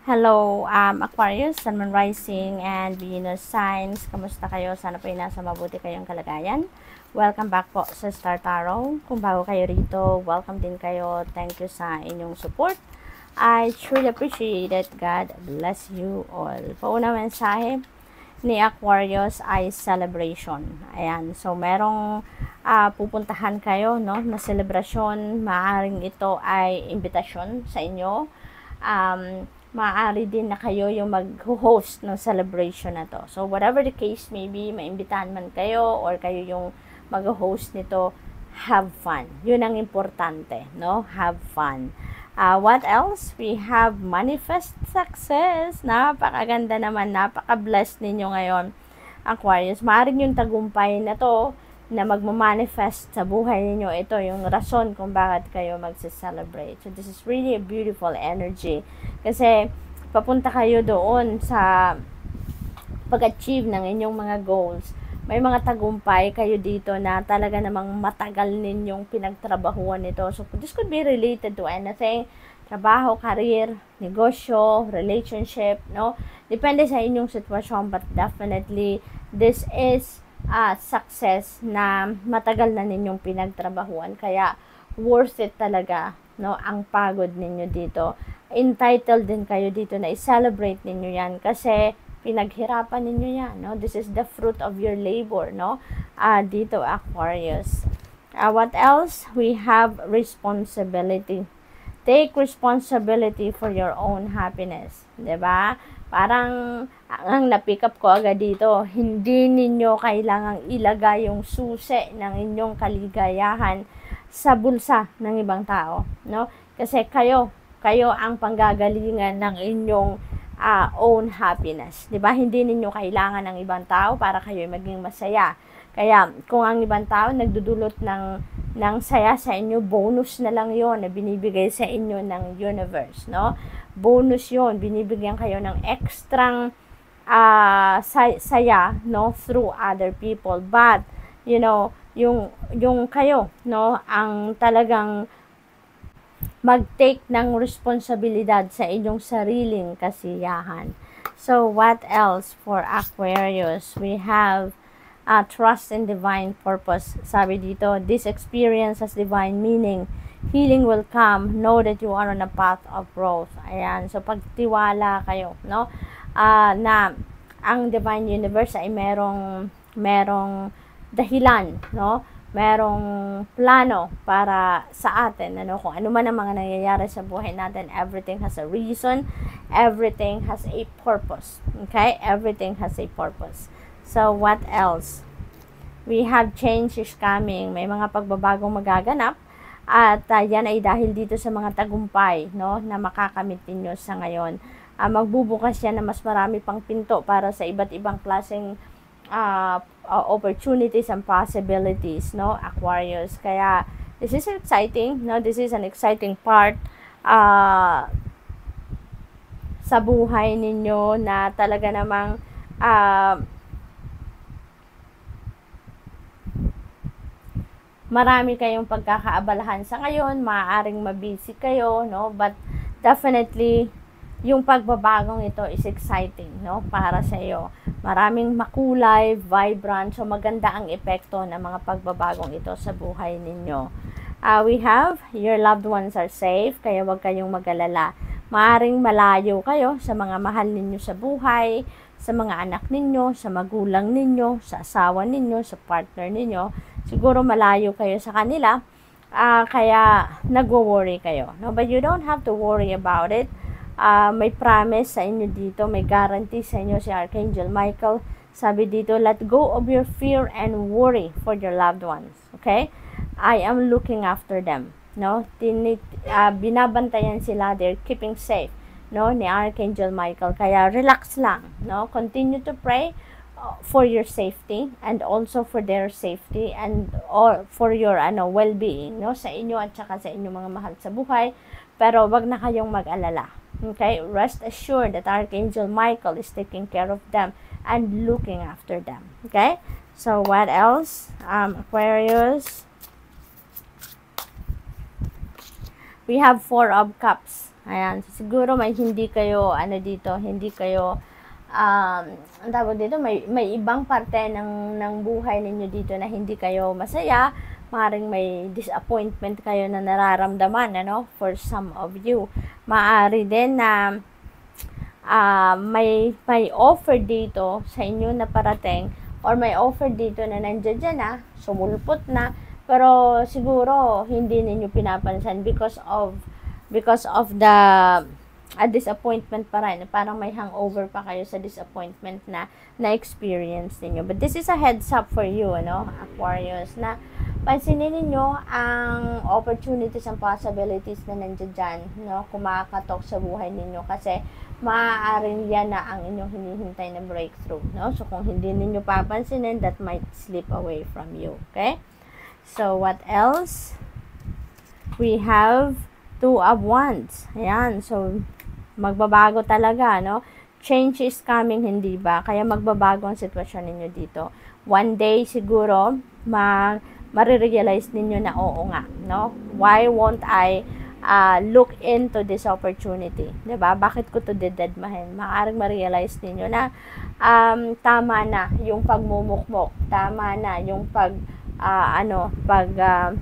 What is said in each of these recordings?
Hello, Aquarius, Sun, Moon, Rising, and Venus signs. Kamusta kayo? Sana po ay nasa mabuti kayong kalagayan. Welcome back po sa Star Tarot. Kung bago kayo rito, welcome din kayo. Thank you sa inyong support. I truly appreciate it. God bless you all. Pauna mensahe ni Aquarius ay celebration. Ayan. So, merong pupuntahan kayo, no, na celebration. Maaaring ito ay invitation sa inyo. Maaari din na kayo yung mag-host ng celebration na to. So, whatever the case may be, maimbitahan man kayo or kayo yung mag-host nito, have fun. Yun ang importante, no? Have fun. What else? We have manifest success. Napakaganda naman, napaka-blessed ninyo ngayon, Aquarius. Maaaring yung tagumpay na to na magmamanifest sa buhay ninyo, ito yung rason kung bakit kayo magse-celebrate. So, this is really a beautiful energy. Kasi, papunta kayo doon sa pag-achieve ng inyong mga goals. May mga tagumpay kayo dito na talaga namang matagal ninyong pinagtrabahuan nito. So, this could be related to anything. Trabaho, career, negosyo, relationship, no? Depende sa inyong sitwasyon, but definitely, this is success na matagal na ninyong pinagtrabahuan, kaya worth it talaga, no, ang pagod ninyo dito. Entitled din kayo dito na i-celebrate ninyo yan kasi pinaghirapan ninyo yan, no? This is the fruit of your labor, no? Dito, Aquarius. What else? We have responsibility. Take responsibility for your own happiness, 'di ba? Parang ang na-pick up ko agad dito, hindi ninyo kailangang ilagay yung susi ng inyong kaligayahan sa bulsa ng ibang tao, no? Kasi kayo ang panggagalingan ng inyong own happiness, 'di ba? Hindi ninyo kailangan ng ibang tao para kayo maging masaya. Kaya kung ang ibang tao nagdudulot ng saya sa inyo, bonus na lang yon na binibigay sa inyo ng universe, no? Bonus yon, binibigyan kayo ng extrang saya, no, through other people. But, you know, yung kayo, no, ang talagang mag-take ng responsibilidad sa inyong sariling kasiyahan. So, what else for Aquarius? We have trust in divine purpose. Sabi dito, this experience has divine meaning. Healing will come. Know that you are on a path of growth. Ayan. So, pagtiwala kayo, no? Na ang divine universe ay merong dahilan, no? Merong plano para sa atin, ano? Kung ano man ang mga nangyayari sa buhay natin, everything has a reason. Everything has a purpose. Okay? Everything has a purpose. So, what else? We have change is coming. May mga pagbabagong magaganap. At yan ay dahil dito sa mga tagumpay, no, na makakamit ninyo sa ngayon. Magbubukas yan na mas marami pang pinto para sa iba't ibang klaseng opportunities and possibilities, no, Aquarius. Kaya, this is exciting, no? This is an exciting part sa buhay ninyo na talaga namang marami kayong pagkakaabalahan sa ngayon, maaaring mabisi kayo, no? But definitely, yung pagbabagong ito is exciting, no? Para sa iyo. Maraming makulay, vibrant, so maganda ang epekto ng mga pagbabagong ito sa buhay ninyo. We have, your loved ones are safe, kaya wag kayong mag-alala. Maaaring malayo kayo sa mga mahal ninyo sa buhay, sa mga anak ninyo, sa magulang ninyo, sa asawa ninyo, sa partner ninyo. Siguro malayo kayo sa kanila, kaya nagwo-worry kayo, no? But you don't have to worry about it. May promise sa inyo dito, may guarantee sa inyo si Archangel Michael. Sabi dito, let go of your fear and worry for your loved ones. Okay? I am looking after them, no? Binabantayan sila, they're keeping safe, no, ni Archangel Michael. Kaya relax lang, no? Continue to pray for your safety and also for their safety and or for your well-being, no, sa inyo at saka sa inyong mga mahal sa buhay. Pero wag na kayong mag-alala. Okay? Rest assured that Archangel Michael is taking care of them and looking after them. Okay? So what else? Aquarius. We have 4 of Cups. Ayan, siguro may hindi kayo, dito, hindi kayo, ang tawag dito, may ibang parte ng buhay ninyo dito na hindi kayo masaya, maaaring may disappointment kayo na nararamdaman, for some of you. Maaari din na may offer dito sa inyo na parating, or may offer dito na nandiyan dyan na, sumulpot na, pero siguro hindi ninyo pinapansin because of the disappointment pa rin. Parang may hangover pa kayo sa disappointment na experience ninyo. But this is a heads up for you, Aquarius, na pansinin ninyo ang opportunities and possibilities na nandiyan dyan, kumakatok sa buhay ninyo, kasi maaaring yan na ang inyong hinihintay na breakthrough, So, kung hindi ninyo papansinin, that might slip away from you, okay? So, what else? We have Two of Wands. Ayan. So, magbabago talaga, Change is coming, hindi ba? Kaya magbabago ang sitwasyon ninyo dito. One day, siguro, marirealize ninyo na oo nga, Why won't I look into this opportunity? Diba? Bakit ko to dededmahin? Maaaring ma-realize ninyo na tama na yung pagmumukmok. Tama na yung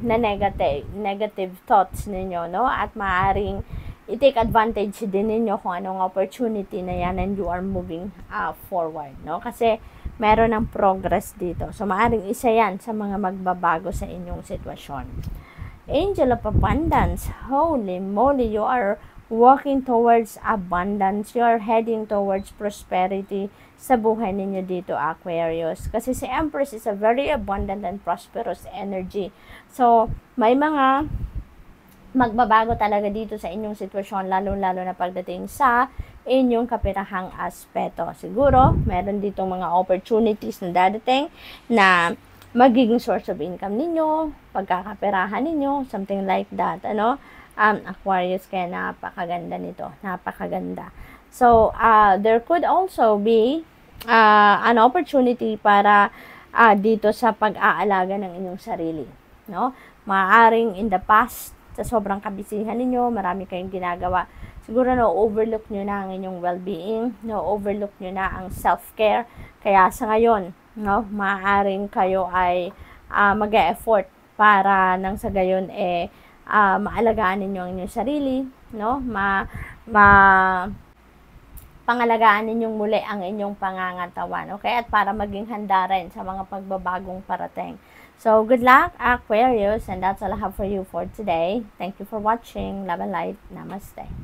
na negative thoughts ninyo, At maaaring i-take advantage din ninyo kung anong opportunity na yan, and you are moving forward, Kasi meron ng progress dito. So, maaaring isa yan sa mga magbabago sa inyong sitwasyon. Angel of Abundance. Holy moly, you are walking towards abundance. You are heading towards prosperity sa buhay ninyo dito, Aquarius. Kasi si Empress is a very abundant and prosperous energy. So, may mga magbabago talaga dito sa inyong sitwasyon, lalo-lalo na pagdating sa inyong kapirahang aspeto. Siguro, meron ditong mga opportunities na dadating na magiging source of income ninyo, pagkakapirahan ninyo, something like that, Aquarius, kaya napakaganda nito, napakaganda. So, there could also be an opportunity para dito sa pag-aalaga ng inyong sarili, Maaaring in the past, sa sobrang kabisihan ninyo, marami kayong ginagawa, siguro overlook nyo na ang inyong well-being, overlook nyo na ang self-care, kaya sa ngayon, maaaring kayo ay mag-e-effort para nang sa gayon maalagaan ninyo ang inyong sarili, pangalagaan ninyong muli ang inyong pangangatawan, okay? At para maging handa rin sa mga pagbabagong parating. So, good luck, Aquarius, and that's all I have for you for today. Thank you for watching. Love and light. Namaste.